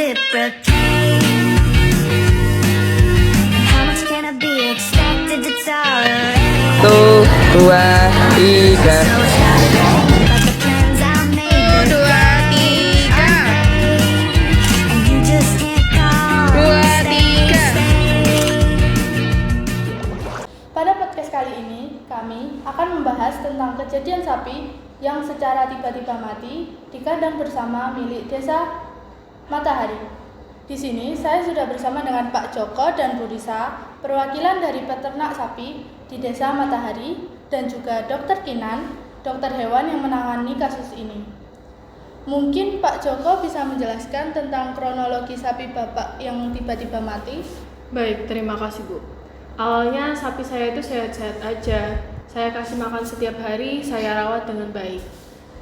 reciprocate? How much can I be expected to tolerate? 1, 2, 3. So shy, but the plans I made, 1, 2, 3. and you just can't come 2, 3. Pada podcast kali ini, kami akan membahas tentang kejadian sapi yang secara tiba-tiba mati di kandang bersama milik Desa Matahari. Di sini saya sudah bersama dengan Pak Joko dan Bu Risa, perwakilan dari peternak sapi di Desa Matahari, dan juga Dr. Kinan, dokter hewan yang menangani kasus ini. Mungkin Pak Joko bisa menjelaskan tentang kronologi sapi Bapak yang tiba-tiba mati? Baik, terima kasih Bu. Awalnya sapi saya itu sehat-sehat aja. Saya kasih makan setiap hari, saya rawat dengan baik.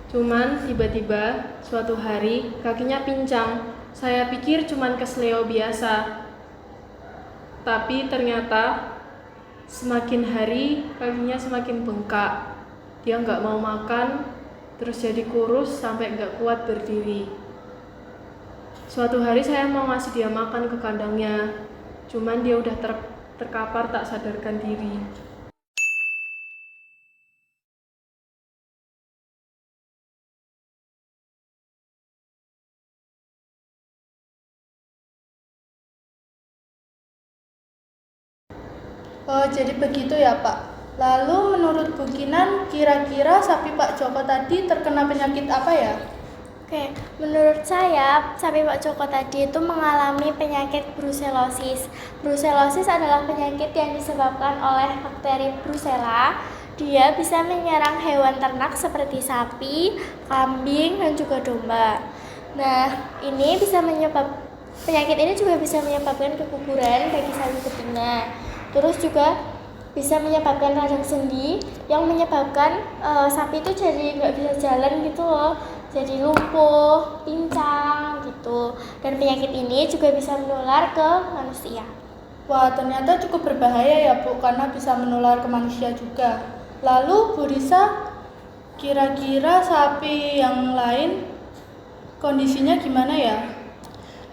Cuman tiba-tiba suatu hari kakinya pincang. Saya pikir cuman kesleo biasa. Tapi ternyata semakin hari kakinya semakin bengkak. Dia nggak mau makan, terus jadi kurus sampai nggak kuat berdiri. Suatu hari saya mau ngasih dia makan ke kandangnya. Cuman dia udah terkapar tak sadarkan diri. Oh, jadi begitu ya Pak. Lalu menurut Bu Kinan, kira-kira sapi Pak Joko tadi terkena penyakit apa ya? Oke, menurut saya sapi Pak Joko tadi itu mengalami penyakit brusellosis. Brusellosis adalah penyakit yang disebabkan oleh bakteri Brucella. Dia bisa menyerang hewan ternak seperti sapi, kambing, dan juga domba. Nah, penyakit ini juga bisa menyebabkan keguguran bagi sapi betina. Terus juga bisa menyebabkan radang sendi yang menyebabkan sapi itu jadi nggak bisa jalan gitu loh, jadi lumpuh, pincang gitu. Dan penyakit ini juga bisa menular ke manusia. Wah, ternyata cukup berbahaya ya Bu, karena bisa menular ke manusia juga. Lalu Bu Risa, kira-kira sapi yang lain kondisinya gimana ya?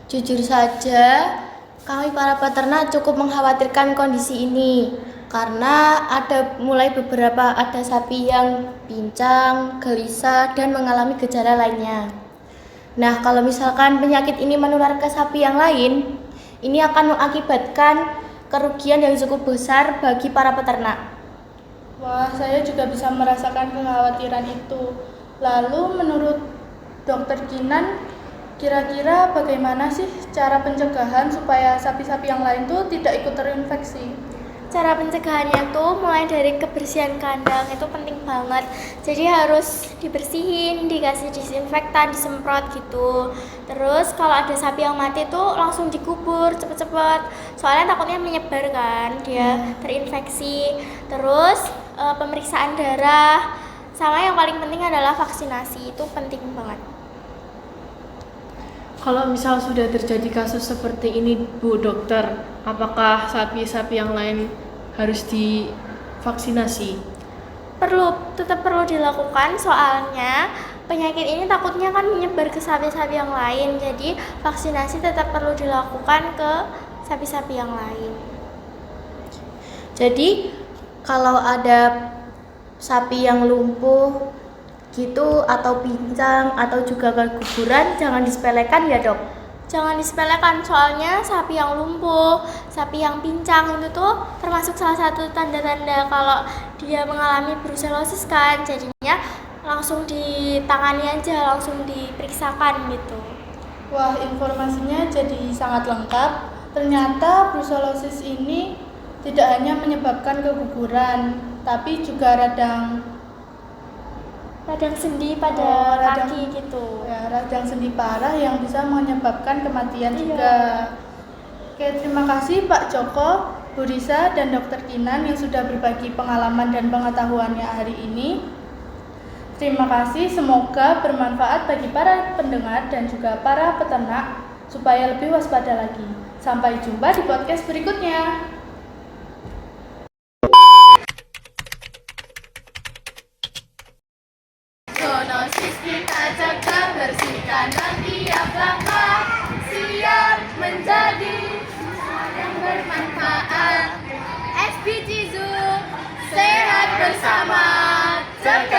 Jujur saja, kami para peternak cukup mengkhawatirkan kondisi ini karena ada sapi yang pincang, gelisah, dan mengalami gejala lainnya. Nah, kalau misalkan penyakit ini menular ke sapi yang lain, ini akan mengakibatkan kerugian yang cukup besar bagi para peternak. Wah, saya juga bisa merasakan kekhawatiran itu. Lalu menurut Dr. Kinan, kira-kira bagaimana sih cara pencegahan supaya sapi-sapi yang lain tuh tidak ikut terinfeksi? Cara pencegahannya tuh mulai dari kebersihan kandang, itu penting banget. Jadi harus dibersihin, dikasih disinfektan, disemprot gitu. Terus kalau ada sapi yang mati tuh langsung dikubur cepet-cepet. Soalnya takutnya menyebar kan, dia terinfeksi. Terus pemeriksaan darah, sama yang paling penting adalah vaksinasi, itu penting banget. Kalau misal sudah terjadi kasus seperti ini Bu Dokter, apakah sapi-sapi yang lain harus divaksinasi? Tetap perlu dilakukan, soalnya penyakit ini takutnya kan menyebar ke sapi-sapi yang lain. Jadi vaksinasi tetap perlu dilakukan ke sapi-sapi yang lain. Jadi, kalau ada sapi yang lumpuh gitu atau pincang atau juga keguguran, jangan disepelekan ya Dok. Jangan disepelekan, soalnya sapi yang lumpuh, sapi yang pincang itu tuh termasuk salah satu tanda-tanda kalau dia mengalami brusellosis kan. Jadinya langsung ditangani aja, langsung diperiksakan gitu. Wah, informasinya jadi sangat lengkap. Ternyata brusellosis ini tidak hanya menyebabkan keguguran, tapi juga radang sendi pada kaki gitu. Ya, radang sendi parah yang bisa menyebabkan kematian juga. Oke, terima kasih Pak Joko, Bu Risa, dan Dr. Kinan yang sudah berbagi pengalaman dan pengetahuannya hari ini. Terima kasih, semoga bermanfaat bagi para pendengar dan juga para peternak supaya lebih waspada lagi. Sampai jumpa di podcast berikutnya. Zoonosis kita cegah, bersihkan tiap langkah. Siap menjadi yang bermanfaat. SPG Zoo, sehat bersama, jaga